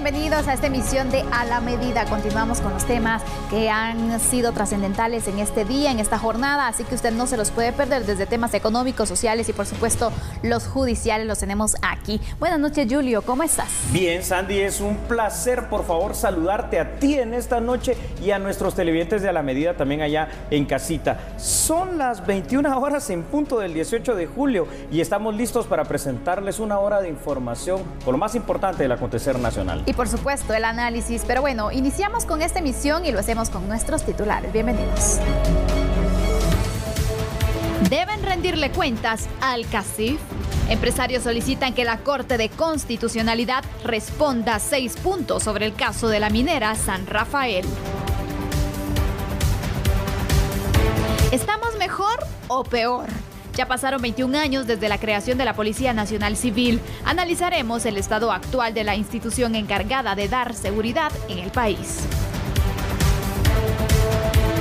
bienvenidos a esta emisión de A la Medida. Continuamos con los temas que han sido trascendentales en este día, en esta jornada, así que usted no se los puede perder, desde temas económicos, sociales y por supuesto los judiciales los tenemos aquí. Buenas noches, Julio, ¿cómo estás? Bien, Sandy, es un placer, por favor, saludarte a ti en esta noche y a nuestros televidentes de A la Medida también allá en casita. Son las 21 horas en punto del 18 de julio y estamos listos para presentarles una hora de información con lo más importante del acontecer nacional. Y por supuesto el análisis, pero bueno, iniciamos con esta emisión y lo hacemos con nuestros titulares. Bienvenidos. Deben rendirle cuentas al CACIF. Empresarios solicitan que la Corte de Constitucionalidad responda 6 puntos sobre el caso de la minera San Rafael. ¿Estamos mejor o peor? Ya pasaron 21 años desde la creación de la Policía Nacional Civil. Analizaremos el estado actual de la institución encargada de dar seguridad en el país.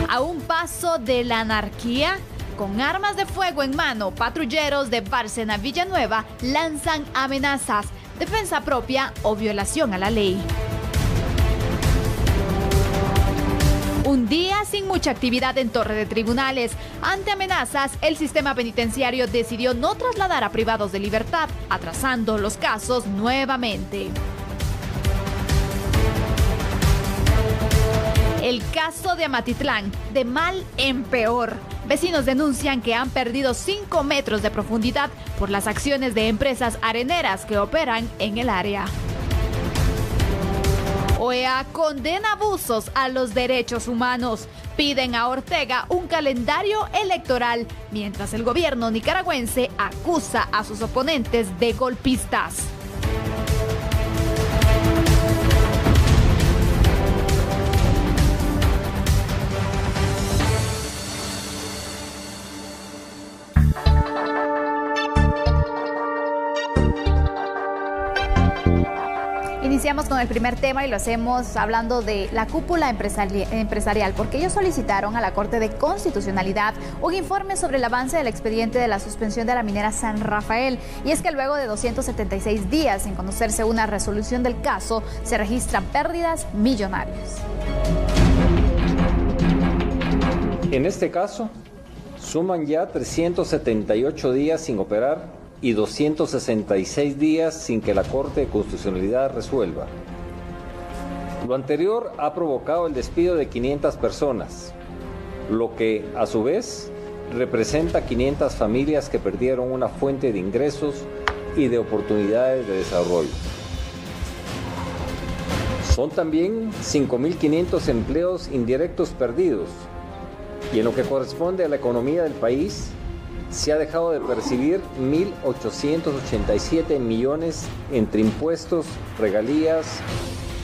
A un paso de la anarquía, con armas de fuego en mano, patrulleros de Bárcena Villanueva lanzan amenazas, defensa propia o violación a la ley. Un día sin mucha actividad en Torre de Tribunales. Ante amenazas, el sistema penitenciario decidió no trasladar a privados de libertad, atrasando los casos nuevamente. El caso de Amatitlán, de mal en peor. Vecinos denuncian que han perdido 5 metros de profundidad por las acciones de empresas areneras que operan en el área. OEA condena abusos a los derechos humanos. Piden a Ortega un calendario electoral, mientras el gobierno nicaragüense acusa a sus oponentes de golpistas. Iniciamos con el primer tema y lo hacemos hablando de la cúpula empresarial, porque ellos solicitaron a la Corte de Constitucionalidad un informe sobre el avance del expediente de la suspensión de la minera San Rafael. Y es que luego de 276 días sin conocerse una resolución del caso, se registran pérdidas millonarias. En este caso, suman ya 378 días sin operar y 266 días sin que la Corte de Constitucionalidad resuelva. Lo anterior ha provocado el despido de 500 personas, lo que a su vez representa 500 familias que perdieron una fuente de ingresos y de oportunidades de desarrollo. Son también 5.500 empleos indirectos perdidos, y en lo que corresponde a la economía del país, se ha dejado de percibir 1.887 millones entre impuestos, regalías,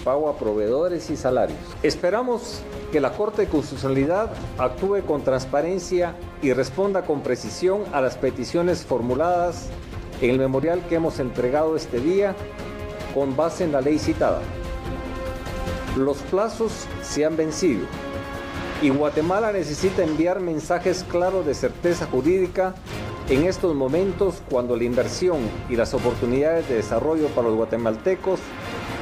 pago a proveedores y salarios. Esperamos que la Corte de Constitucionalidad actúe con transparencia y responda con precisión a las peticiones formuladas en el memorial que hemos entregado este día con base en la ley citada. Los plazos se han vencido y Guatemala necesita enviar mensajes claros de certeza jurídica en estos momentos cuando la inversión y las oportunidades de desarrollo para los guatemaltecos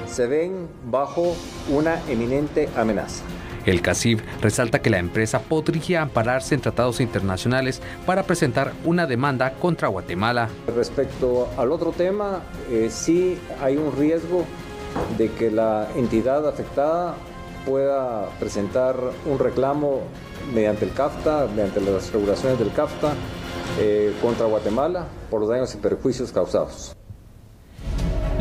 se ven bajo una eminente amenaza. El CACIF resalta que la empresa podría ampararse en tratados internacionales para presentar una demanda contra Guatemala. Respecto al otro tema, sí hay un riesgo de que la entidad afectada pueda presentar un reclamo mediante el CAFTA, mediante las regulaciones del CAFTA, contra Guatemala por los daños y perjuicios causados.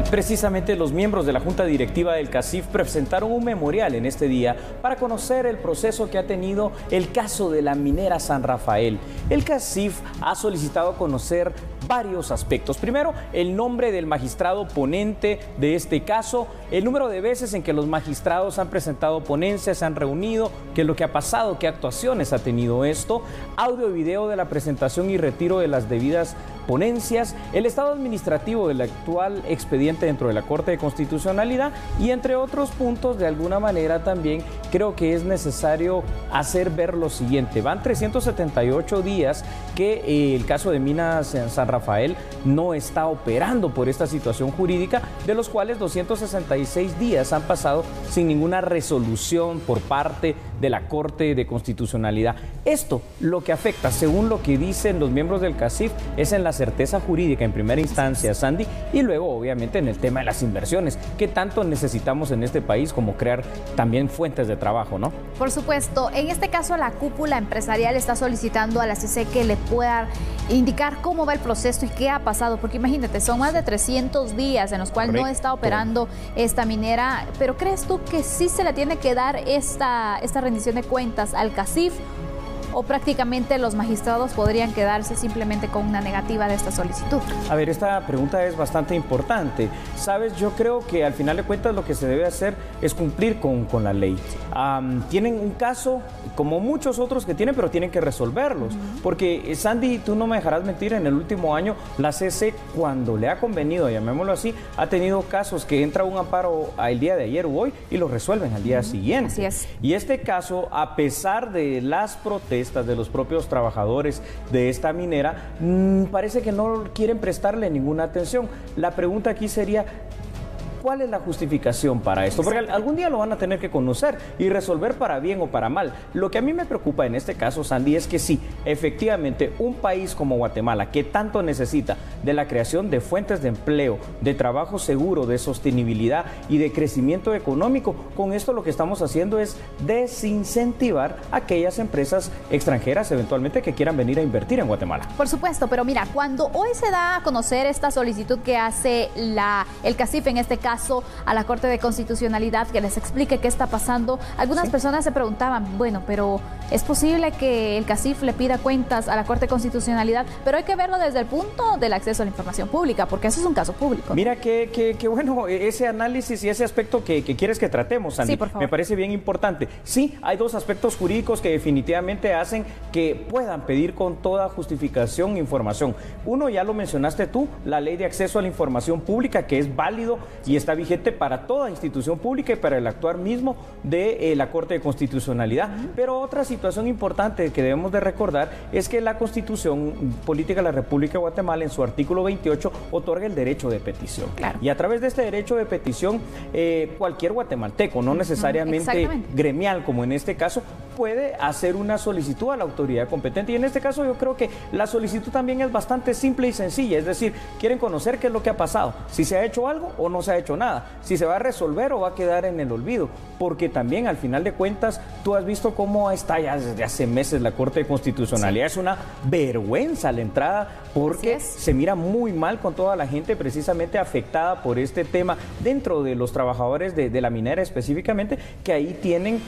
Precisamente los miembros de la Junta Directiva del CACIF presentaron un memorial en este día para conocer el proceso que ha tenido el caso de la minera San Rafael. El CACIF ha solicitado conocer varios aspectos. Primero, el nombre del magistrado ponente de este caso, el número de veces en que los magistrados han presentado ponencias, se han reunido, qué es lo que ha pasado, qué actuaciones ha tenido esto, audio y video de la presentación y retiro de las debidas ponencias, el estado administrativo del actual expediente dentro de la Corte de Constitucionalidad y entre otros puntos. De alguna manera también creo que es necesario hacer ver lo siguiente: van 378 días que el caso de Minas San Rafael no está operando por esta situación jurídica, de los cuales 266 días han pasado sin ninguna resolución por parte de la Corte de Constitucionalidad. Esto lo que afecta, según lo que dicen los miembros del CACIF, es en la certeza jurídica en primera instancia, Sandy, y luego obviamente en el tema de las inversiones, que tanto necesitamos en este país, como crear también fuentes de trabajo, ¿no? Por supuesto, en este caso la cúpula empresarial está solicitando a la CC que le pueda indicar cómo va el proceso y qué ha pasado, porque imagínate, son más de 300 días en los cuales no está operando esta minera. Pero ¿crees tú que sí se le tiene que dar esta rendición de cuentas al CACIF, o prácticamente los magistrados podrían quedarse simplemente con una negativa de esta solicitud? A ver, esta pregunta es bastante importante. Sabes, yo creo que al final de cuentas lo que se debe hacer es cumplir con la ley. Tienen un caso, como muchos otros que tienen, pero tienen que resolverlos. Porque, Sandy, tú no me dejarás mentir, en el último año la CC, cuando le ha convenido, llamémoslo así, ha tenido casos que entra un amparo el día de ayer o hoy y lo resuelven al día siguiente. Así es. Y este caso, a pesar de las protestas de los propios trabajadores de esta minera, parece que no quieren prestarle ninguna atención. La pregunta aquí sería: ¿cuál es la justificación para esto? Porque algún día lo van a tener que conocer y resolver para bien o para mal. Lo que a mí me preocupa en este caso, Sandy, es que sí, efectivamente, un país como Guatemala, que tanto necesita de la creación de fuentes de empleo, de trabajo seguro, de sostenibilidad y de crecimiento económico, con esto lo que estamos haciendo es desincentivar a aquellas empresas extranjeras eventualmente que quieran venir a invertir en Guatemala. Por supuesto, pero mira, cuando hoy se da a conocer esta solicitud que hace el CACIF, en este caso a la Corte de Constitucionalidad, que les explique qué está pasando, algunas personas se preguntaban, bueno, pero es posible que el CACIF le pida cuentas a la Corte de Constitucionalidad, pero hay que verlo desde el punto del acceso a la información pública, porque eso es un caso público. Mira que bueno, ese análisis y ese aspecto que quieres que tratemos, Sandy, sí, por favor, me parece bien importante. Sí, hay dos aspectos jurídicos que definitivamente hacen que puedan pedir con toda justificación información. Uno, ya lo mencionaste tú, la Ley de Acceso a la Información Pública, que es válido y está vigente para toda institución pública y para el actuar mismo de la Corte de Constitucionalidad. Pero otra situación importante que debemos de recordar es que la Constitución Política de la República de Guatemala, en su artículo 28, otorga el derecho de petición. Claro. Y a través de este derecho de petición, cualquier guatemalteco, no necesariamente gremial, como en este caso, puede hacer una solicitud a la autoridad competente. Y en este caso yo creo que la solicitud también es bastante simple y sencilla. Es decir, quieren conocer qué es lo que ha pasado, si se ha hecho algo o no se ha hecho nada, si se va a resolver o va a quedar en el olvido, porque también al final de cuentas tú has visto cómo está ya desde hace meses la Corte de Constitucionalidad. Sí. Es una vergüenza la entrada, porque se mira muy mal con toda la gente precisamente afectada por este tema dentro de los trabajadores de la minera específicamente, que ahí tienen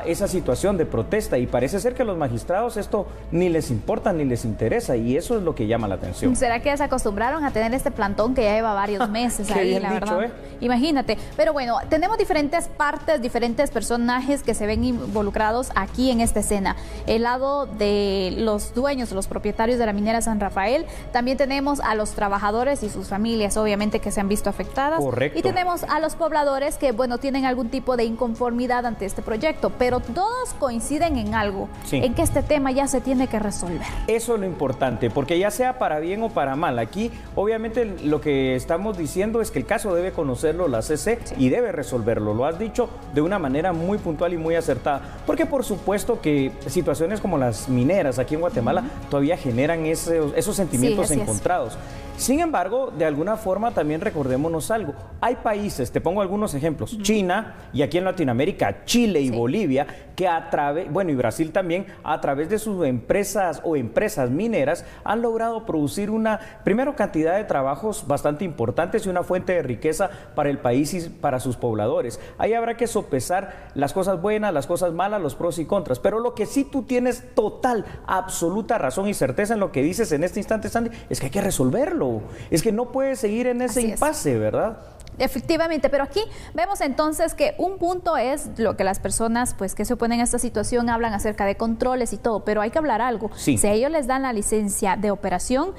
esa situación de protesta, y parece ser que a los magistrados esto ni les importa ni les interesa, y eso es lo que llama la atención. ¿Será que se acostumbraron a tener este plantón que ya lleva varios meses ahí, bien la dicho, verdad? Imagínate. Pero bueno, tenemos diferentes partes, diferentes personajes que se ven involucrados aquí en esta escena. El lado de los dueños, los propietarios de la minera San Rafael, también tenemos a los trabajadores y sus familias, obviamente, que se han visto afectadas. Correcto. Y tenemos a los pobladores que, bueno, tienen algún tipo de inconformidad ante este proyecto, pero todos coinciden en algo, en que este tema ya se tiene que resolver. Eso es lo importante, porque ya sea para bien o para mal, aquí obviamente lo que estamos diciendo es que el caso debe conocerlo la CC y debe resolverlo. Lo has dicho de una manera muy puntual y muy acertada, porque por supuesto que situaciones como las mineras aquí en Guatemala todavía generan esos sentimientos encontrados. Sin embargo, de alguna forma también recordémonos algo. Hay países, te pongo algunos ejemplos, China, y aquí en Latinoamérica, Chile y Bolivia, que y Brasil también, a través de sus empresas o empresas mineras, han logrado producir una, primero, cantidad de trabajos bastante importantes y una fuente de riqueza para el país y para sus pobladores. Ahí habrá que sopesar las cosas buenas, las cosas malas, los pros y contras. Pero lo que sí tú tienes total, absoluta razón y certeza en lo que dices en este instante, Sandy, es que hay que resolverlo. Es que no puede seguir en ese impasse, ¿verdad? Efectivamente, pero aquí vemos entonces que un punto es lo que las personas pues que se oponen a esta situación hablan acerca de controles y todo, pero hay que hablar algo. Si a ellos les dan la licencia de operación,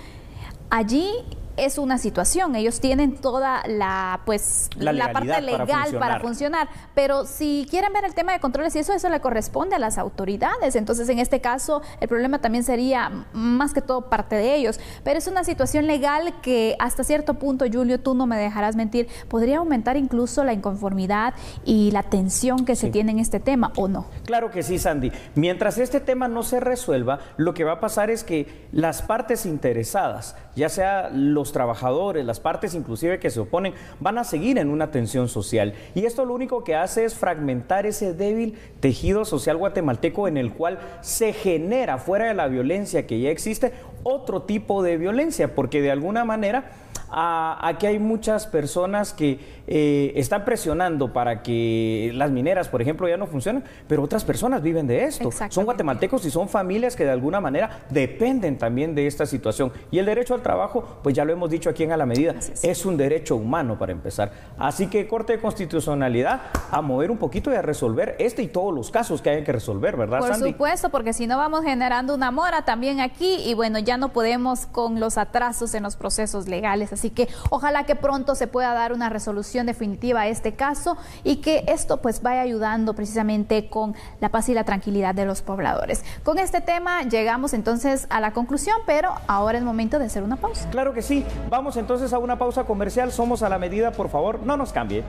allí es una situación, ellos tienen toda la parte legal para funcionar, pero si quieren ver el tema de controles y eso le corresponde a las autoridades. Entonces, en este caso, el problema también sería más que todo parte de ellos, pero es una situación legal que hasta cierto punto, Julio, tú no me dejarás mentir, podría aumentar incluso la inconformidad y la tensión que se tiene en este tema, ¿o no? Claro que sí, Sandy. Mientras este tema no se resuelva, lo que va a pasar es que las partes interesadas, ya sea los trabajadores, las partes inclusive que se oponen, van a seguir en una tensión social. Y esto lo único que hace es fragmentar ese débil tejido social guatemalteco en el cual se genera, fuera de la violencia que ya existe, otro tipo de violencia, porque de alguna manera aquí hay muchas personas que están presionando para que las mineras, por ejemplo, ya no funcionen, pero otras personas viven de esto. Son guatemaltecos y son familias que de alguna manera dependen también de esta situación. Y el derecho al trabajo, pues ya lo hemos dicho aquí en A la Medida, es un derecho humano para empezar. Así que Corte de Constitucionalidad a mover un poquito y a resolver este y todos los casos que hay que resolver, ¿verdad, Sandy? Por supuesto, porque si no vamos generando una mora también aquí y bueno, ya no podemos con los atrasos en los procesos legales. Así que ojalá que pronto se pueda dar una resolución definitiva a este caso y que esto pues vaya ayudando precisamente con la paz y la tranquilidad de los pobladores. Con este tema llegamos entonces a la conclusión, pero ahora es momento de hacer una pausa. Claro que sí. Vamos entonces a una pausa comercial. Somos A la Medida, por favor, no nos cambie.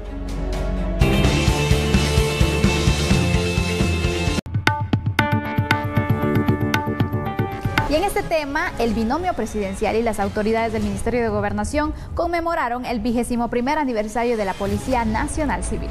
Y en este tema, el binomio presidencial y las autoridades del Ministerio de Gobernación conmemoraron el 21º aniversario de la Policía Nacional Civil.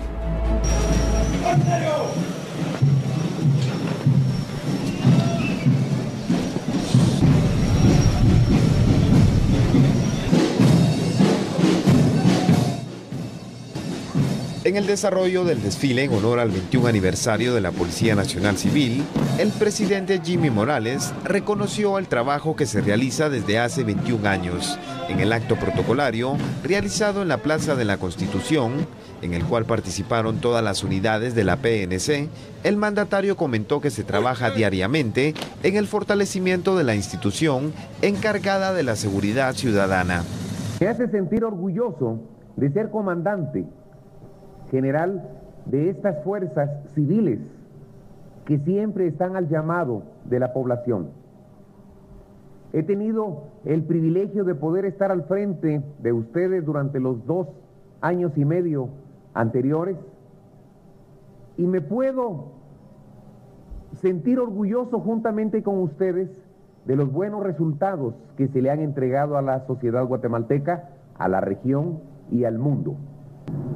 En el desarrollo del desfile en honor al 21 aniversario de la Policía Nacional Civil, el presidente Jimmy Morales reconoció el trabajo que se realiza desde hace 21 años en el acto protocolario realizado en la Plaza de la Constitución, en el cual participaron todas las unidades de la PNC. El mandatario comentó que se trabaja diariamente en el fortalecimiento de la institución encargada de la seguridad ciudadana. Me hace sentir orgulloso de ser comandante general de estas fuerzas civiles que siempre están al llamado de la población. He tenido el privilegio de poder estar al frente de ustedes durante los 2 años y medio anteriores y me puedo sentir orgulloso juntamente con ustedes de los buenos resultados que se le han entregado a la sociedad guatemalteca, a la región y al mundo.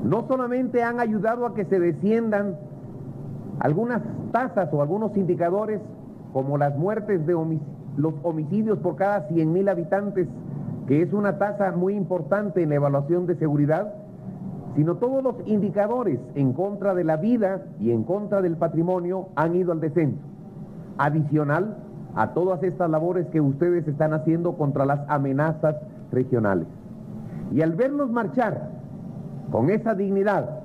No solamente han ayudado a que se desciendan algunas tasas o algunos indicadores como las muertes de los homicidios por cada 100,000 habitantes, que es una tasa muy importante en la evaluación de seguridad, sino todos los indicadores en contra de la vida y en contra del patrimonio han ido al descenso. Adicional a todas estas labores que ustedes están haciendo contra las amenazas regionales. Y al vernos marchar con esa dignidad,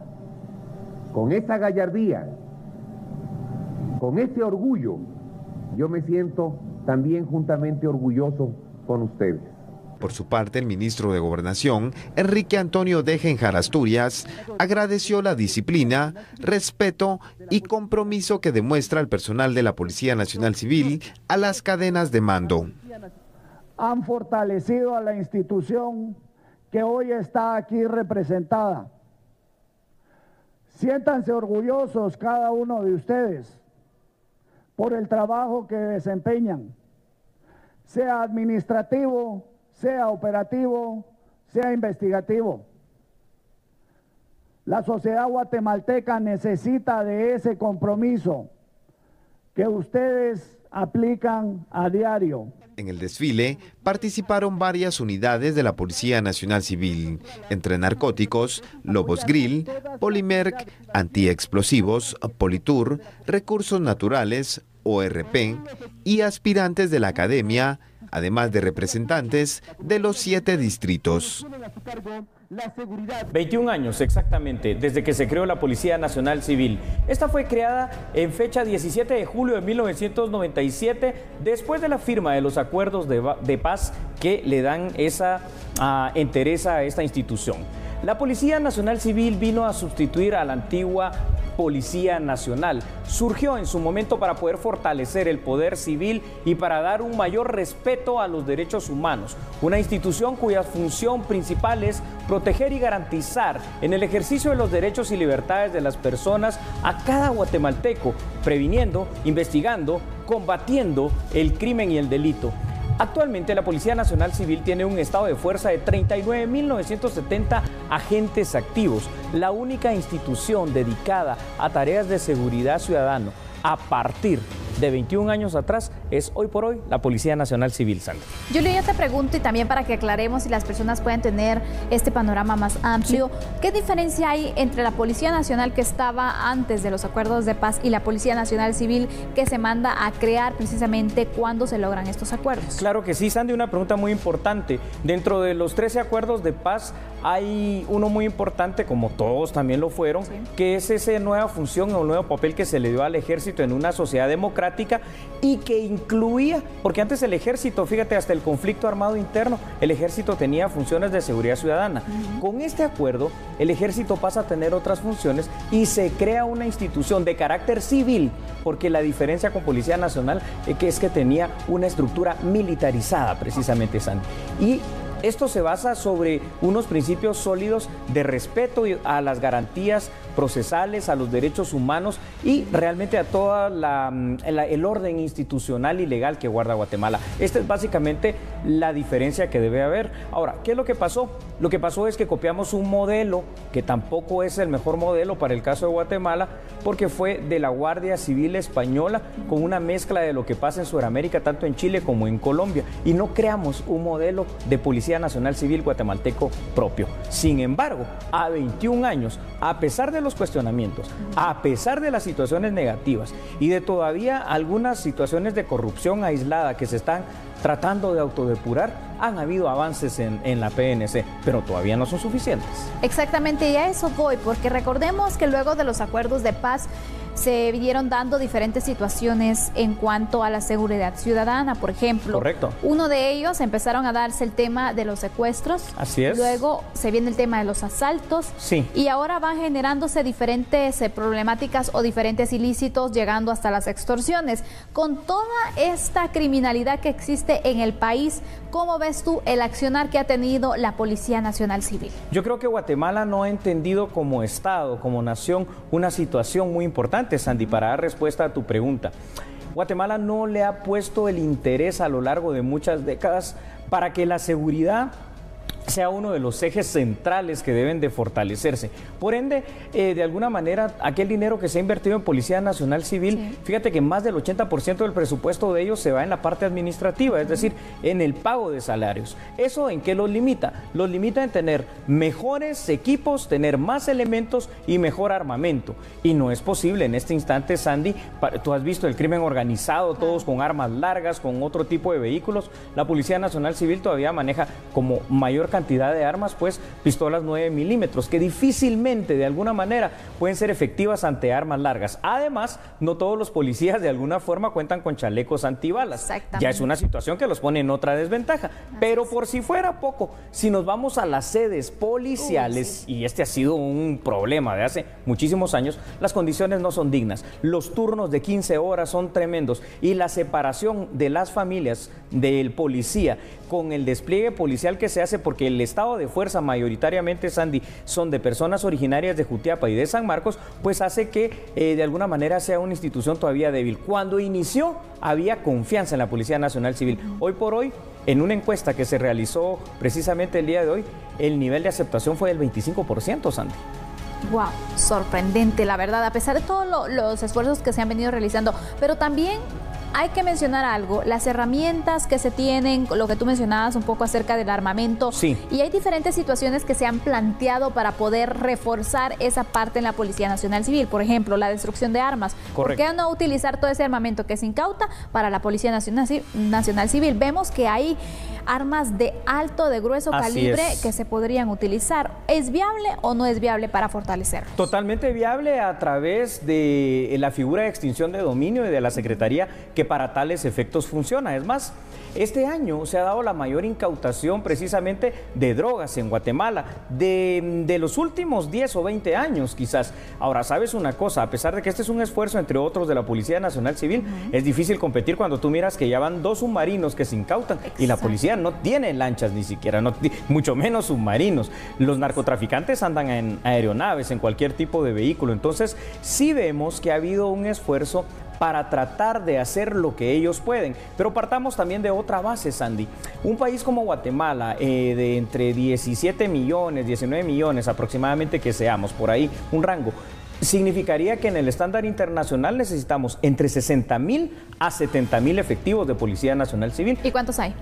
con esa gallardía, con ese orgullo, yo me siento también juntamente orgulloso con ustedes. Por su parte, el ministro de Gobernación, Enrique Antonio Degenjar Asturias, agradeció la disciplina, respeto y compromiso que demuestra el personal de la Policía Nacional Civil a las cadenas de mando. Han fortalecido a la institución que hoy está aquí representada. Siéntanse orgullosos cada uno de ustedes por el trabajo que desempeñan, sea administrativo, sea operativo, sea investigativo. La sociedad guatemalteca necesita de ese compromiso que ustedes aplican a diario. En el desfile participaron varias unidades de la Policía Nacional Civil, entre narcóticos, Lobos Grill, Polimerc, antiexplosivos, Politur, recursos naturales, ORP y aspirantes de la academia además de representantes de los 7 distritos. 21 años exactamente desde que se creó la Policía Nacional Civil. Esta fue creada en fecha 17 de julio de 1997, después de la firma de los acuerdos de paz que le dan esa entereza a esta institución. La Policía Nacional Civil vino a sustituir a la antigua Policía Nacional. Surgió en su momento para poder fortalecer el poder civil y para dar un mayor respeto a los derechos humanos. Una institución cuya función principal es proteger y garantizar en el ejercicio de los derechos y libertades de las personas a cada guatemalteco, previniendo, investigando, combatiendo el crimen y el delito. Actualmente la Policía Nacional Civil tiene un estado de fuerza de 39.970 agentes activos, la única institución dedicada a tareas de seguridad ciudadana a partir de 21 años atrás es hoy por hoy la Policía Nacional Civil, Sandra. Julio, yo te pregunto, y también para que aclaremos y las personas puedan tener este panorama más amplio, ¿qué diferencia hay entre la Policía Nacional que estaba antes de los acuerdos de paz y la Policía Nacional Civil que se manda a crear precisamente cuando se logran estos acuerdos? Claro que sí, Sandy, una pregunta muy importante. Dentro de los 13 acuerdos de paz hay uno muy importante, como todos también lo fueron, que es esa nueva función o nuevo papel que se le dio al ejército en una sociedad democrática y que incluía, porque antes el ejército, fíjate, hasta el conflicto armado interno, el ejército tenía funciones de seguridad ciudadana. Con este acuerdo, el ejército pasa a tener otras funciones y se crea una institución de carácter civil, porque la diferencia con Policía Nacional es que tenía una estructura militarizada, precisamente, Sandy. Y esto se basa sobre unos principios sólidos de respeto a las garantías procesales, a los derechos humanos y realmente a todo el orden institucional y legal que guarda Guatemala. Esta es básicamente la diferencia que debe haber. Ahora, ¿qué es lo que pasó? Lo que pasó es que copiamos un modelo que tampoco es el mejor modelo para el caso de Guatemala, porque fue de la Guardia Civil Española con una mezcla de lo que pasa en Sudamérica, tanto en Chile como en Colombia, y no creamos un modelo de Policía Nacional Civil guatemalteco propio. Sin embargo, a 21 años, a pesar de los cuestionamientos, a pesar de las situaciones negativas y de todavía algunas situaciones de corrupción aislada que se están tratando de autodepurar, han habido avances en la PNC, pero todavía no son suficientes. Exactamente, y a eso voy, porque recordemos que luego de los acuerdos de paz se vinieron dando diferentes situaciones en cuanto a la seguridad ciudadana, por ejemplo. Correcto. Uno de ellos empezaron a darse el tema de los secuestros. Así es. Luego se viene el tema de los asaltos. Sí. Y ahora van generándose diferentes problemáticas o diferentes ilícitos, llegando hasta las extorsiones. Con toda esta criminalidad que existe en el país, ¿cómo ves tú el accionar que ha tenido la Policía Nacional Civil? Yo creo que Guatemala no ha entendido como Estado, como nación, una situación muy importante, Sandy, para dar respuesta a tu pregunta. Guatemala no le ha puesto el interés a lo largo de muchas décadas para que la seguridad sea uno de los ejes centrales que deben de fortalecerse. Por ende, de alguna manera, aquel dinero que se ha invertido en Policía Nacional Civil, fíjate que más del 80% del presupuesto de ellos se va en la parte administrativa, es decir, en el pago de salarios. ¿Eso en qué los limita? Los limita en tener mejores equipos, tener más elementos y mejor armamento. Y no es posible en este instante, Sandy, tú has visto el crimen organizado, todos con armas largas, con otro tipo de vehículos. La Policía Nacional Civil todavía maneja como mayor cantidad de armas, pues pistolas 9 milímetros, que difícilmente de alguna manera pueden ser efectivas ante armas largas. Además, no todos los policías de alguna forma cuentan con chalecos antibalas. Ya es una situación que los pone en otra desventaja. Pero por si fuera poco, si nos vamos a las sedes policiales, y este ha sido un problema de hace muchísimos años, las condiciones no son dignas. Los turnos de 15 horas son tremendos y la separación de las familias del policía con el despliegue policial que se hace, porque el estado de fuerza mayoritariamente, Sandy, son de personas originarias de Jutiapa y de San Marcos, pues hace que de alguna manera sea una institución todavía débil. Cuando inició había confianza en la Policía Nacional Civil. Hoy por hoy, en una encuesta que se realizó precisamente el día de hoy, el nivel de aceptación fue del 25%, Sandy. Wow, sorprendente, la verdad, a pesar de todos los esfuerzos que se han venido realizando, pero también hay que mencionar algo, las herramientas que se tienen, lo que tú mencionabas un poco acerca del armamento, sí. Y hay diferentes situaciones que se han planteado para poder reforzar esa parte en la Policía Nacional Civil, por ejemplo, la destrucción de armas. Correcto. ¿Por qué no utilizar todo ese armamento que se incauta para la Policía Nacional Civil? Vemos que hay armas de alto, de grueso calibre que se podrían utilizar. ¿Es viable o no es viable para fortalecerlos? Totalmente viable a través de la figura de extinción de dominio y de la Secretaría, que para tales efectos funciona. Es más, este año se ha dado la mayor incautación precisamente de drogas en Guatemala, de los últimos 10 o 20 años quizás. Ahora, ¿sabes una cosa? A pesar de que este es un esfuerzo, entre otros, de la Policía Nacional Civil, es difícil competir cuando tú miras que ya van 2 submarinos que se incautan. Exacto. Y la policía no tiene lanchas ni siquiera, mucho menos submarinos. Los narcotraficantes andan en aeronaves, en cualquier tipo de vehículo. Entonces, sí vemos que ha habido un esfuerzo para tratar de hacer lo que ellos pueden. Pero partamos también de otra base, Sandy. Un país como Guatemala, de entre 17 millones, 19 millones aproximadamente que seamos, por ahí, un rango, significaría que en el estándar internacional necesitamos entre 60.000 a 70.000 efectivos de Policía Nacional Civil. ¿Y cuántos hay?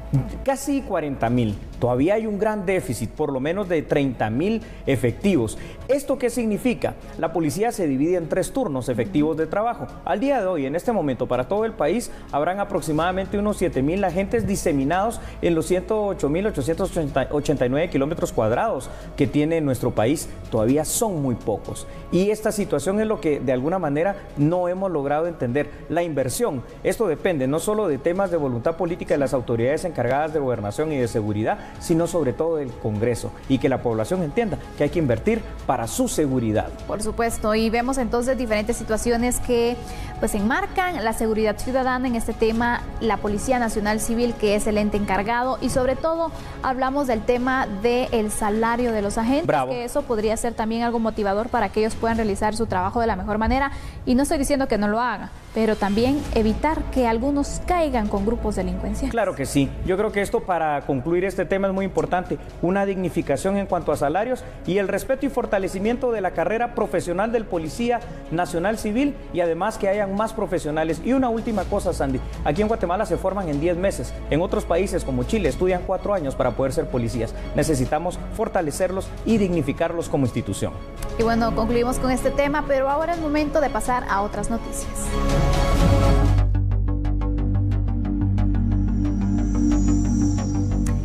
Casi 40.000. Todavía hay un gran déficit, por lo menos de 30.000 efectivos. ¿Esto qué significa? La policía se divide en 3 turnos efectivos de trabajo. Al día de hoy, en este momento, para todo el país, habrán aproximadamente unos 7.000 agentes diseminados en los 108.889 kilómetros cuadrados que tiene nuestro país. Todavía son muy pocos. Y esta situación es lo que de alguna manera no hemos logrado entender. La inversión, esto depende no solo de temas de voluntad política de las autoridades encargadas de gobernación y de seguridad, sino sobre todo del Congreso, y que la población entienda que hay que invertir para su seguridad. Por supuesto, y vemos entonces diferentes situaciones que pues enmarcan la seguridad ciudadana en este tema, la Policía Nacional Civil, que es el ente encargado, y sobre todo hablamos del tema del salario de los agentes. Bravo. Que eso podría ser también algo motivador para que ellos puedan realizar su trabajo de la mejor manera, y no estoy diciendo que no lo hagan, pero también evitar que algunos caigan con grupos delincuenciales. Claro que sí. Yo creo que esto, para concluir este tema, es muy importante. Una dignificación en cuanto a salarios y el respeto y fortalecimiento de la carrera profesional del Policía Nacional Civil, y además que hayan más profesionales. Y una última cosa, Sandy. Aquí en Guatemala se forman en 10 meses. En otros países como Chile estudian 4 años para poder ser policías. Necesitamos fortalecerlos y dignificarlos como institución. Y bueno, concluimos con este tema, pero ahora es momento de pasar a otras noticias.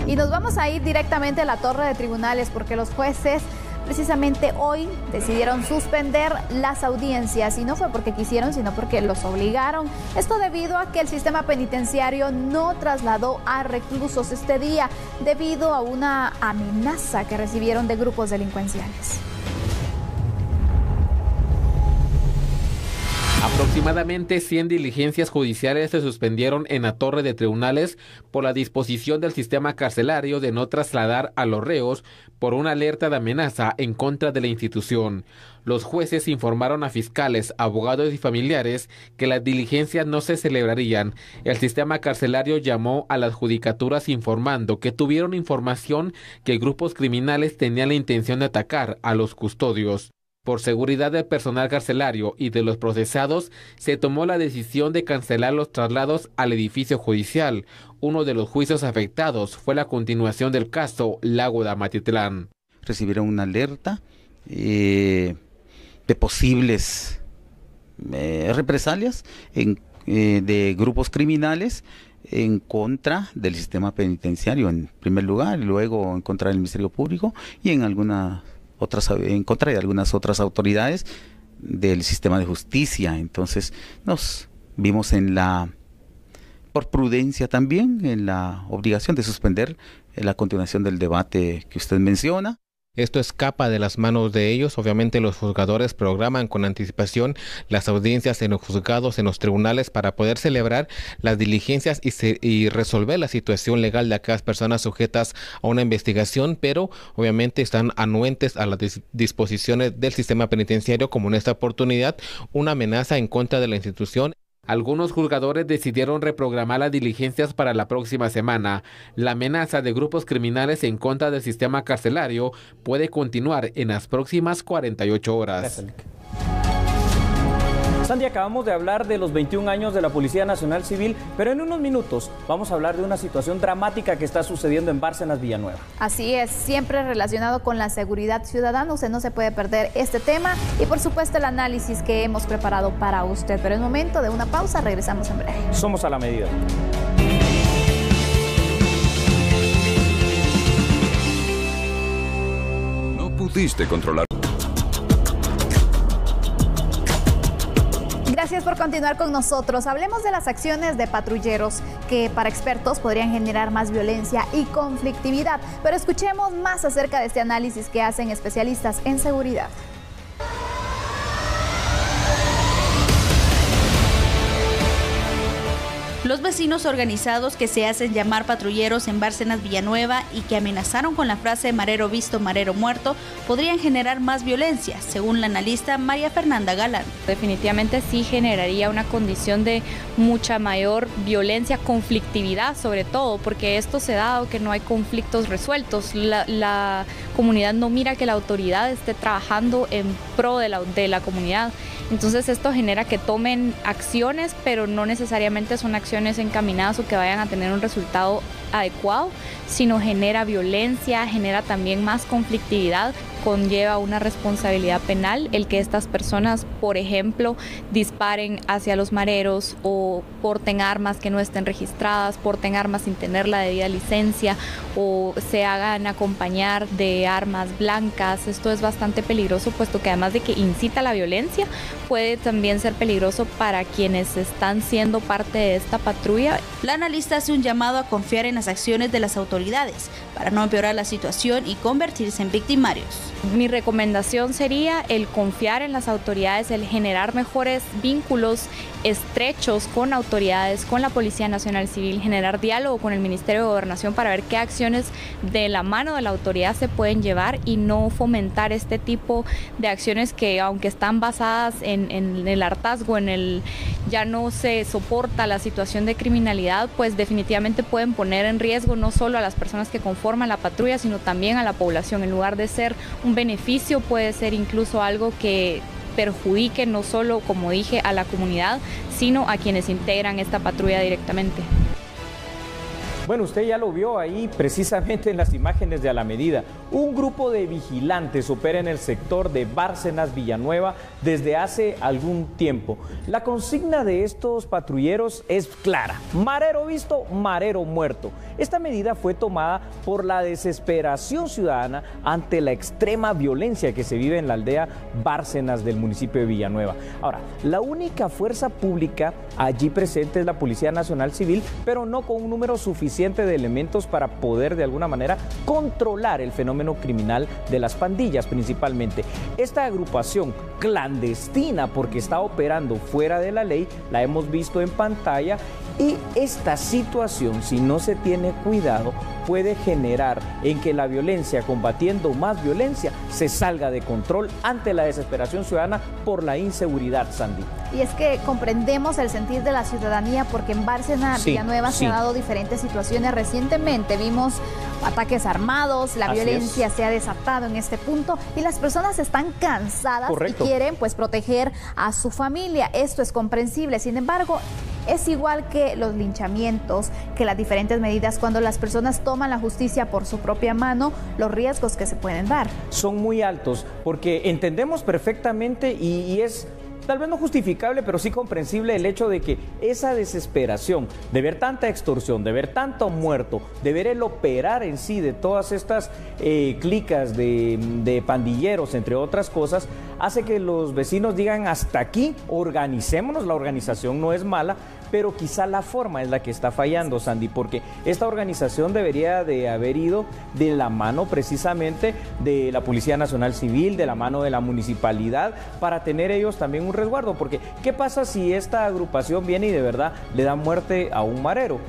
Y nos vamos a ir directamente a la torre de tribunales, porque los jueces precisamente hoy decidieron suspender las audiencias, y no fue porque quisieron, sino porque los obligaron. Esto debido a que el sistema penitenciario no trasladó a reclusos este día debido a una amenaza que recibieron de grupos delincuenciales. Aproximadamente 100 diligencias judiciales se suspendieron en la torre de tribunales por la disposición del sistema carcelario de no trasladar a los reos por una alerta de amenaza en contra de la institución. Los jueces informaron a fiscales, abogados y familiares que las diligencias no se celebrarían. El sistema carcelario llamó a las judicaturas informando que tuvieron información que grupos criminales tenían la intención de atacar a los custodios. Por seguridad del personal carcelario y de los procesados, se tomó la decisión de cancelar los traslados al edificio judicial. Uno de los juicios afectados fue la continuación del caso Lago de Amatitlán. Recibieron una alerta de posibles represalias de grupos criminales en contra del sistema penitenciario en primer lugar, y luego en contra del Ministerio Público y en contra de algunas otras autoridades del sistema de justicia. Entonces nos vimos por prudencia también, en la obligación de suspender la continuación del debate que usted menciona. Esto escapa de las manos de ellos. Obviamente los juzgadores programan con anticipación las audiencias en los juzgados, en los tribunales, para poder celebrar las diligencias y resolver la situación legal de aquellas personas sujetas a una investigación, pero obviamente están anuentes a las disposiciones del sistema penitenciario, como en esta oportunidad una amenaza en contra de la institución. Algunos juzgadores decidieron reprogramar las diligencias para la próxima semana. La amenaza de grupos criminales en contra del sistema carcelario puede continuar en las próximas 48 horas. Sandy, acabamos de hablar de los 21 años de la Policía Nacional Civil, pero en unos minutos vamos a hablar de una situación dramática que está sucediendo en Bárcenas, Villanueva. Así es, siempre relacionado con la seguridad ciudadana. Usted no se puede perder este tema y por supuesto el análisis que hemos preparado para usted. Pero es momento de una pausa, regresamos en breve. Somos a la medida. No pudiste controlar. Gracias por continuar con nosotros. Hablemos de las acciones de patrulleros que para expertos podrían generar más violencia y conflictividad. Pero escuchemos más acerca de este análisis que hacen especialistas en seguridad. Los vecinos organizados que se hacen llamar patrulleros en Bárcenas, Villanueva y que amenazaron con la frase "marero visto, marero muerto" podrían generar más violencia, según la analista María Fernanda Galán. Definitivamente sí generaría una condición de mucha mayor violencia, conflictividad sobre todo, porque esto se da dado que no hay conflictos resueltos. La comunidad no mira que la autoridad esté trabajando en pro de la comunidad. Entonces esto genera que tomen acciones, pero no necesariamente son acciones encaminadas o que vayan a tener un resultado adecuado, sino genera violencia, genera también más conflictividad, conlleva una responsabilidad penal el que estas personas, por ejemplo, disparen hacia los mareros o porten armas que no estén registradas, porten armas sin tener la debida licencia o se hagan acompañar de armas blancas. Esto es bastante peligroso, puesto que además de que incita a la violencia, puede también ser peligroso para quienes están siendo parte de esta patrulla. La analista hace un llamado a confiar en las acciones de las autoridades para no empeorar la situación y convertirse en victimarios. Mi recomendación sería el confiar en las autoridades, el generar mejores vínculos estrechos con autoridades, con la Policía Nacional Civil, generar diálogo con el Ministerio de Gobernación para ver qué acciones de la mano de la autoridad se pueden llevar y no fomentar este tipo de acciones que, aunque están basadas en el hartazgo, ya no se soporta la situación de criminalidad, pues definitivamente pueden poner en riesgo no solo a las personas que conforman la patrulla, sino también a la población. En lugar de ser un beneficio, puede ser incluso algo que perjudique no solo, como dije, a la comunidad, sino a quienes integran esta patrulla directamente. Bueno, usted ya lo vio ahí precisamente en las imágenes de A la Medida. Un grupo de vigilantes opera en el sector de Bárcenas, Villanueva, desde hace algún tiempo. La consigna de estos patrulleros es clara: marero visto, marero muerto. Esta medida fue tomada por la desesperación ciudadana ante la extrema violencia que se vive en la aldea Bárcenas del municipio de Villanueva. Ahora, la única fuerza pública allí presente es la Policía Nacional Civil, pero no con un número suficiente de elementos para poder de alguna manera controlar el fenómeno criminal de las pandillas principalmente. Esta agrupación clandestina, porque está operando fuera de la ley, la hemos visto en pantalla, y esta situación, si no se tiene cuidado, puede generar en que la violencia, combatiendo más violencia, se salga de control ante la desesperación ciudadana por la inseguridad, Sandy. Y es que comprendemos el sentir de la ciudadanía, porque en Bárcenas, Villanueva, se han dado diferentes situaciones. Recientemente vimos ataques armados, la violencia se ha desatado en este punto y las personas están cansadas y quieren pues proteger a su familia. Esto es comprensible. Sin embargo, es igual que los linchamientos, que las diferentes medidas cuando las personas toman la justicia por su propia mano, los riesgos que se pueden dar. Son muy altos, porque entendemos perfectamente y es tal vez no justificable, pero sí comprensible el hecho de que esa desesperación de ver tanta extorsión, de ver tanto muerto, de ver el operar en sí de todas estas clicas de pandilleros, entre otras cosas, hace que los vecinos digan: hasta aquí, organicémonos. La organización no es mala, pero quizá la forma es la que está fallando, Sandy, porque esta organización debería de haber ido de la mano precisamente de la Policía Nacional Civil, de la mano de la municipalidad, para tener ellos también un resguardo, porque ¿qué pasa si esta agrupación viene y de verdad le da muerte a un marero?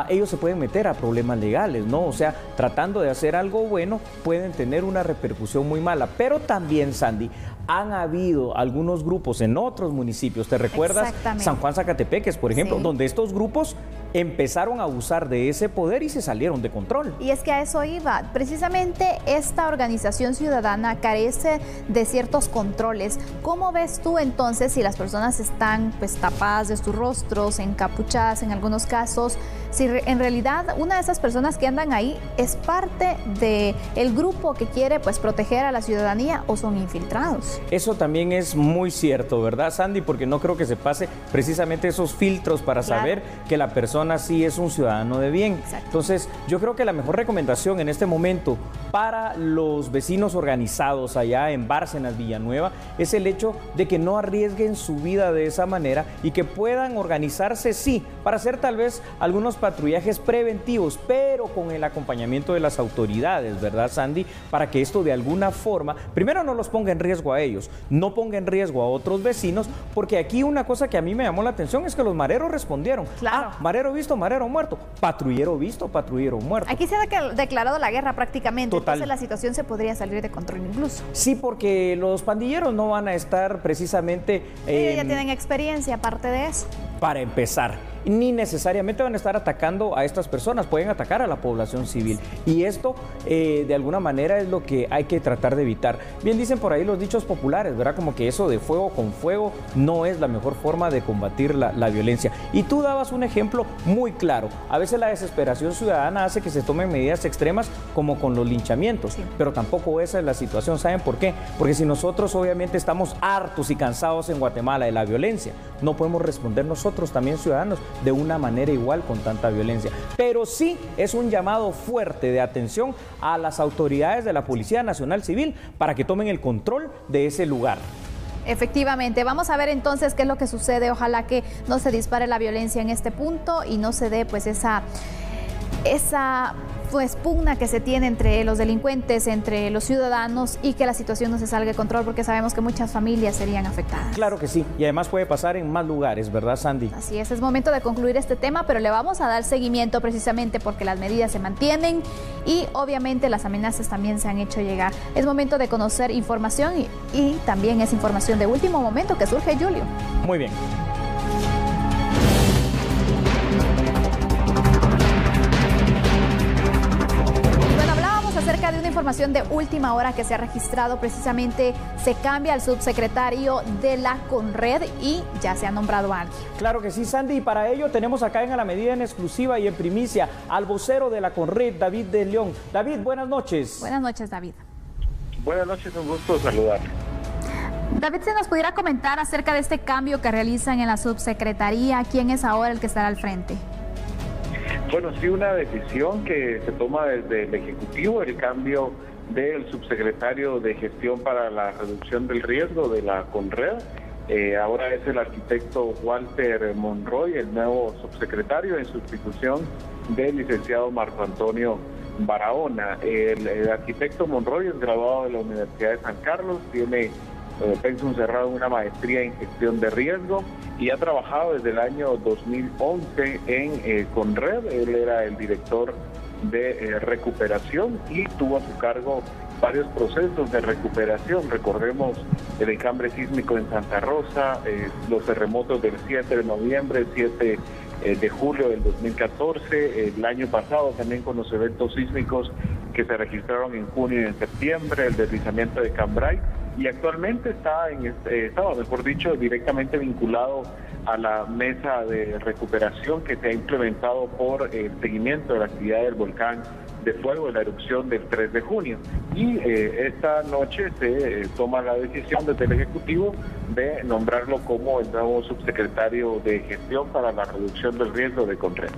Ellos se pueden meter a problemas legales, ¿no? O sea, tratando de hacer algo bueno, pueden tener una repercusión muy mala. Pero también, Sandy, han habido algunos grupos en otros municipios, ¿te recuerdas? San Juan Zacatepeques, por ejemplo, donde estos grupos empezaron a abusar de ese poder y se salieron de control. Y es que a eso iba. Precisamente esta organización ciudadana carece de ciertos controles. ¿Cómo ves tú entonces si las personas están pues tapadas de sus rostros, encapuchadas en algunos casos, si en realidad una de esas personas que andan ahí es parte del grupo que quiere pues proteger a la ciudadanía o son infiltrados? Eso también es muy cierto, ¿verdad, Sandy? Porque no creo que se pase precisamente esos filtros para saber que la persona sí es un ciudadano de bien. Exacto. Entonces, yo creo que la mejor recomendación en este momento para los vecinos organizados allá en Bárcenas, Villanueva, es el hecho de que no arriesguen su vida de esa manera y que puedan organizarse, sí, para hacer tal vez algunos patrullajes preventivos, pero con el acompañamiento de las autoridades, ¿verdad, Sandy? Para que esto de alguna forma, primero no los ponga en riesgo a ellos, no ponga en riesgo a otros vecinos, porque aquí una cosa que a mí me llamó la atención es que los mareros respondieron. Claro. Marero visto, marero muerto. Patrullero visto, patrullero muerto. Aquí se ha declarado la guerra prácticamente. Total. Entonces la situación se podría salir de control incluso. Sí, porque los pandilleros no van a estar precisamente... ya tienen experiencia aparte de eso. Para empezar, ni necesariamente van a estar atacando a estas personas, pueden atacar a la población civil. Y esto, de alguna manera, es lo que hay que tratar de evitar. Bien dicen por ahí los dichos populares, ¿verdad? Como que eso de fuego con fuego no es la mejor forma de combatir la violencia. Y tú dabas un ejemplo muy claro. A veces la desesperación ciudadana hace que se tomen medidas extremas como con los linchamientos, pero tampoco esa es la situación. ¿Saben por qué? Porque si nosotros obviamente estamos hartos y cansados en Guatemala de la violencia, no podemos responder nosotros también ciudadanos de una manera igual con tanta violencia. Pero sí es un llamado fuerte de atención a las autoridades de la Policía Nacional Civil para que tomen el control de ese lugar. Efectivamente, vamos a ver entonces qué es lo que sucede. Ojalá que no se dispare la violencia en este punto y no se dé pues esa pues pugna que se tiene entre los delincuentes, entre los ciudadanos, y que la situación no se salga de control, porque sabemos que muchas familias serían afectadas. Claro que sí, y además puede pasar en más lugares, ¿verdad, Sandy? Así es momento de concluir este tema, pero le vamos a dar seguimiento precisamente porque las medidas se mantienen y obviamente las amenazas también se han hecho llegar. Es momento de conocer información y también es información de último momento que surge, Julio. Muy bien. Acerca de una información de última hora que se ha registrado, precisamente se cambia al subsecretario de la CONRED y ya se ha nombrado a alguien. Claro que sí, Sandy, y para ello tenemos acá en A la Medida en exclusiva y en primicia al vocero de la CONRED, David de León. David, buenas noches. Buenas noches, David. Buenas noches, un gusto saludarle. David, ¿se nos pudiera comentar acerca de este cambio que realizan en la subsecretaría? ¿Quién es ahora el que estará al frente? Bueno, sí, una decisión que se toma desde el Ejecutivo, el cambio del subsecretario de Gestión para la Reducción del Riesgo de la CONRED. Ahora es el arquitecto Walter Monroy, el nuevo subsecretario, en sustitución del licenciado Marco Antonio Barahona. El arquitecto Monroy es graduado de la Universidad de San Carlos, tiene pensum cerrado en una maestría en gestión de riesgo y ha trabajado desde el año 2011 en CONRED. Él era el director de recuperación y tuvo a su cargo varios procesos de recuperación. Recordemos el encambre sísmico en Santa Rosa, los terremotos del 7 de noviembre, el 7 de julio del 2014, el año pasado también con los eventos sísmicos que se registraron en junio y en septiembre, el deslizamiento de Cambrai, y actualmente estaba, mejor dicho, directamente vinculado a la mesa de recuperación que se ha implementado por el seguimiento de la actividad del volcán de fuego de la erupción del 3 de junio. Y esta noche se toma la decisión desde el Ejecutivo de nombrarlo como el nuevo subsecretario de Gestión para la Reducción del Riesgo de CONRED.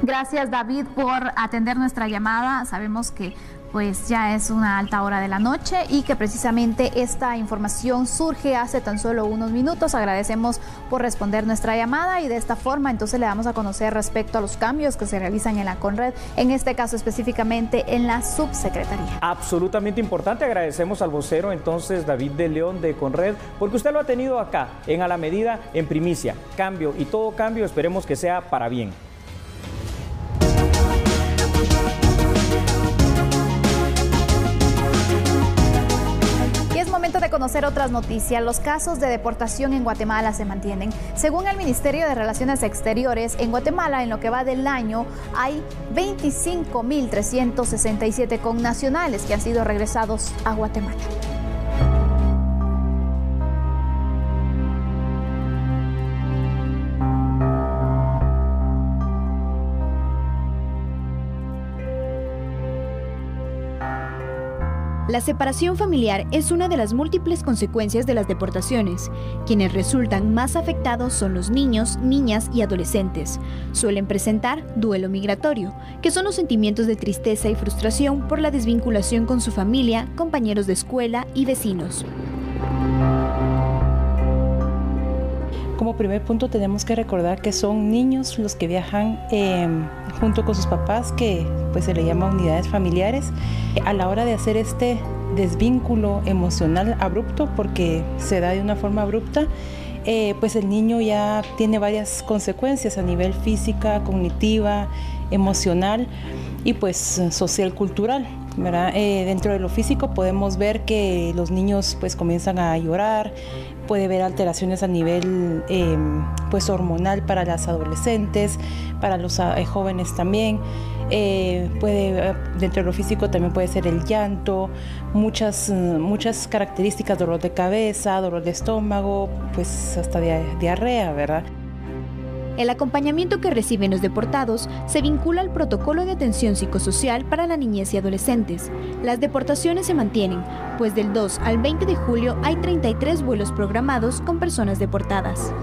Gracias, David, por atender nuestra llamada. Sabemos que pues ya es una alta hora de la noche y que precisamente esta información surge hace tan solo unos minutos. Agradecemos por responder nuestra llamada y de esta forma entonces le damos a conocer respecto a los cambios que se realizan en la CONRED, en este caso específicamente en la subsecretaría. Absolutamente importante, agradecemos al vocero entonces David de León de CONRED, porque usted lo ha tenido acá en A la Medida en primicia. Cambio, y todo cambio esperemos que sea para bien. Momento de de conocer otras noticias, los casos de deportación en Guatemala se mantienen. Según el Ministerio de Relaciones Exteriores, en Guatemala, en lo que va del año, hay 25.367 connacionales que han sido regresados a Guatemala. La separación familiar es una de las múltiples consecuencias de las deportaciones. Quienes resultan más afectados son los niños, niñas y adolescentes. Suelen presentar duelo migratorio, que son los sentimientos de tristeza y frustración por la desvinculación con su familia, compañeros de escuela y vecinos. Como primer punto tenemos que recordar que son niños los que viajan junto con sus papás, que pues se le llama unidades familiares. A la hora de hacer este desvínculo emocional abrupto, porque se da de una forma abrupta, pues el niño ya tiene varias consecuencias a nivel física, cognitiva, emocional y pues social, cultural, ¿verdad? Dentro de lo físico podemos ver que los niños pues comienzan a llorar, puede haber alteraciones a nivel pues hormonal para las adolescentes, para los jóvenes también. Dentro de lo físico también puede ser el llanto, muchas características, dolor de cabeza, dolor de estómago, pues hasta diarrea, ¿verdad? El acompañamiento que reciben los deportados se vincula al protocolo de atención psicosocial para la niñez y adolescentes. Las deportaciones se mantienen, pues del 2 al 20 de julio hay 33 vuelos programados con personas deportadas.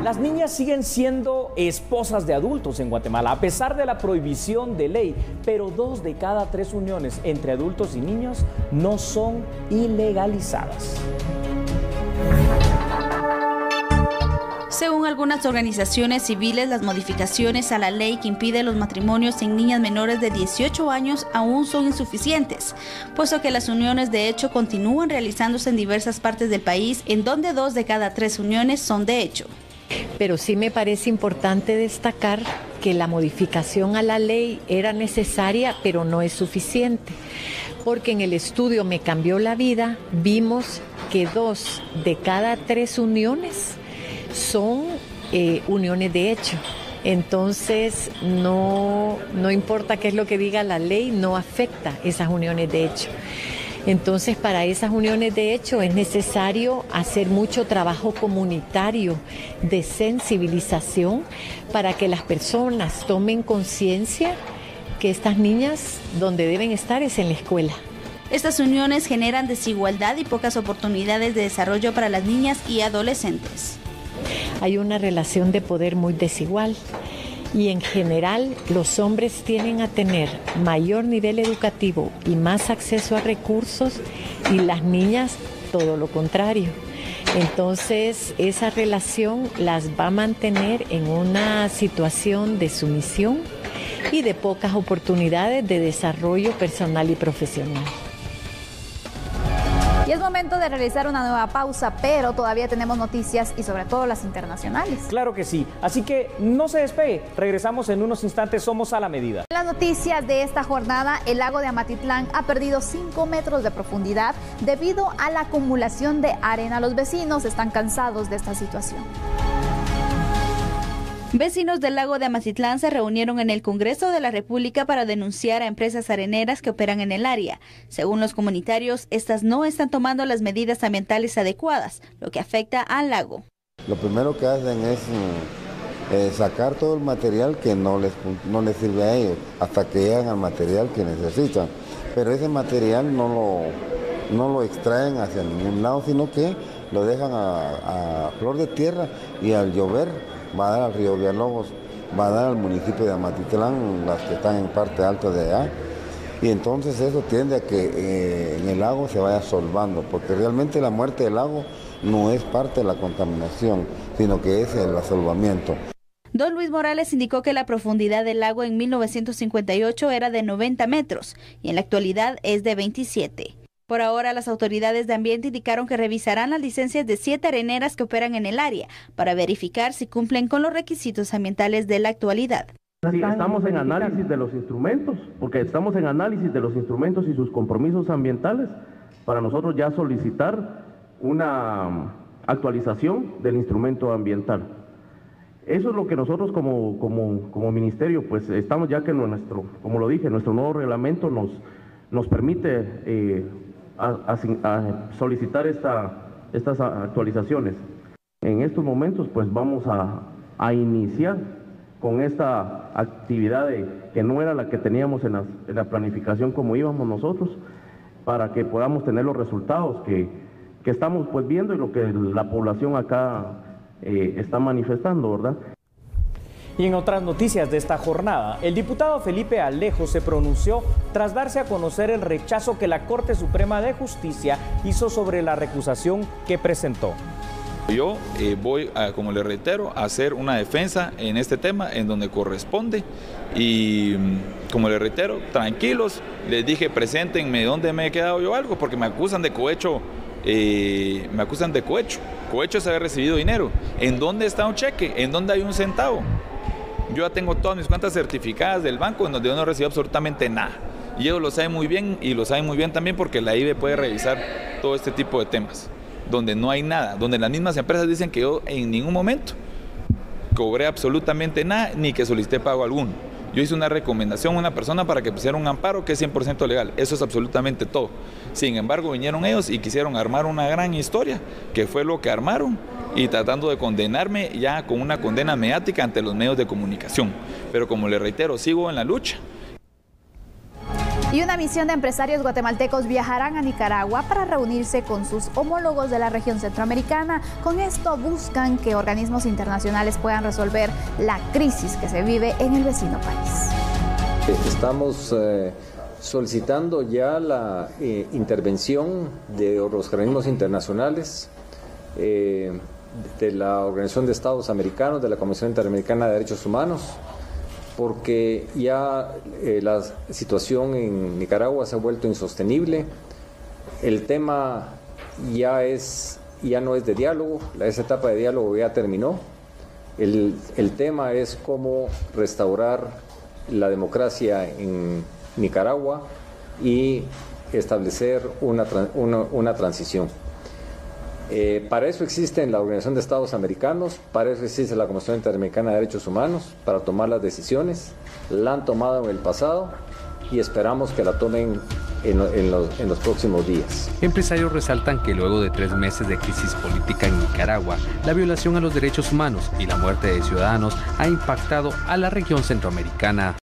Las niñas siguen siendo esposas de adultos en Guatemala, a pesar de la prohibición de ley, pero 2 de cada 3 uniones entre adultos y niños no son ilegalizadas. Según algunas organizaciones civiles, las modificaciones a la ley que impide los matrimonios en niñas menores de 18 años aún son insuficientes, puesto que las uniones de hecho continúan realizándose en diversas partes del país, en donde 2 de cada 3 uniones son de hecho. Pero sí me parece importante destacar que la modificación a la ley era necesaria, pero no es suficiente, porque en el estudio Me Cambió la Vida vimos que 2 de cada 3 uniones son uniones de hecho. Entonces no importa qué es lo que diga la ley, no afecta esas uniones de hecho. Entonces, para esas uniones de hecho es necesario hacer mucho trabajo comunitario de sensibilización para que las personas tomen conciencia que estas niñas donde deben estar es en la escuela. Estas uniones generan desigualdad y pocas oportunidades de desarrollo para las niñas y adolescentes. Hay una relación de poder muy desigual. Y en general los hombres tienden a tener mayor nivel educativo y más acceso a recursos y las niñas todo lo contrario. Entonces esa relación las va a mantener en una situación de sumisión y de pocas oportunidades de desarrollo personal y profesional. Y es momento de realizar una nueva pausa, pero todavía tenemos noticias y sobre todo las internacionales. Claro que sí, así que no se despegue, regresamos en unos instantes, somos a la medida. En las noticias de esta jornada, el lago de Amatitlán ha perdido 5 metros de profundidad debido a la acumulación de arena. Los vecinos están cansados de esta situación. Vecinos del lago de Amatitlán se reunieron en el Congreso de la República para denunciar a empresas areneras que operan en el área. Según los comunitarios, estas no están tomando las medidas ambientales adecuadas, lo que afecta al lago. Lo primero que hacen es sacar todo el material que no les sirve a ellos, hasta que llegan al material que necesitan. Pero ese material no lo extraen hacia ningún lado, sino que lo dejan a flor de tierra y al llover va a dar al río Villalobos, va a dar al municipio de Amatitlán, las que están en parte alta de allá, y entonces eso tiende a que en el lago se vaya solvando, porque realmente la muerte del lago no es parte de la contaminación, sino que es el asolvamiento. Don Luis Morales indicó que la profundidad del lago en 1958 era de 90 metros y en la actualidad es de 27. Por ahora, las autoridades de ambiente indicaron que revisarán las licencias de 7 areneras que operan en el área para verificar si cumplen con los requisitos ambientales de la actualidad. Sí, estamos en análisis de los instrumentos, porque estamos en análisis de los instrumentos y sus compromisos ambientales para nosotros ya solicitar una actualización del instrumento ambiental. Eso es lo que nosotros como ministerio, pues estamos ya que como lo dije, nuestro nuevo reglamento nos permite solicitar estas actualizaciones. En estos momentos, pues vamos a iniciar con esta actividad que no era la que teníamos en la planificación como íbamos nosotros, para que podamos tener los resultados que estamos pues viendo y lo que la población acá está manifestando, ¿verdad? Y en otras noticias de esta jornada, el diputado Felipe Alejo se pronunció tras darse a conocer el rechazo que la Corte Suprema de Justicia hizo sobre la recusación que presentó. Yo voy, como le reitero, a hacer una defensa en este tema en donde corresponde y, como le reitero, tranquilos, les dije, preséntenme dónde me he quedado yo algo, porque me acusan de cohecho, cohecho es haber recibido dinero. ¿En dónde está un cheque? ¿En dónde hay un centavo? Yo ya tengo todas mis cuentas certificadas del banco en donde yo no recibo absolutamente nada. Y ellos lo saben muy bien y lo saben muy bien también porque la IBE puede revisar todo este tipo de temas. Donde no hay nada, donde las mismas empresas dicen que yo en ningún momento cobré absolutamente nada ni que solicité pago alguno. Yo hice una recomendación a una persona para que pusiera un amparo que es 100% legal. Eso es absolutamente todo. Sin embargo, vinieron ellos y quisieron armar una gran historia, que fue lo que armaron, y tratando de condenarme ya con una condena mediática ante los medios de comunicación. Pero como le reitero, sigo en la lucha. Y una misión de empresarios guatemaltecos viajarán a Nicaragua para reunirse con sus homólogos de la región centroamericana. Con esto buscan que organismos internacionales puedan resolver la crisis que se vive en el vecino país. Estamos solicitando ya la intervención de los organismos internacionales, de la Organización de Estados Americanos, de la Comisión Interamericana de Derechos Humanos, porque ya la situación en Nicaragua se ha vuelto insostenible. El tema ya no es de diálogo, esa etapa de diálogo ya terminó. El tema es cómo restaurar la democracia en Nicaragua y establecer una transición. Para eso existe la Organización de Estados Americanos, para eso existe la Comisión Interamericana de Derechos Humanos, para tomar las decisiones. La han tomado en el pasado y esperamos que la tomen en los próximos días. Empresarios resaltan que luego de 3 meses de crisis política en Nicaragua, la violación a los derechos humanos y la muerte de ciudadanos ha impactado a la región centroamericana.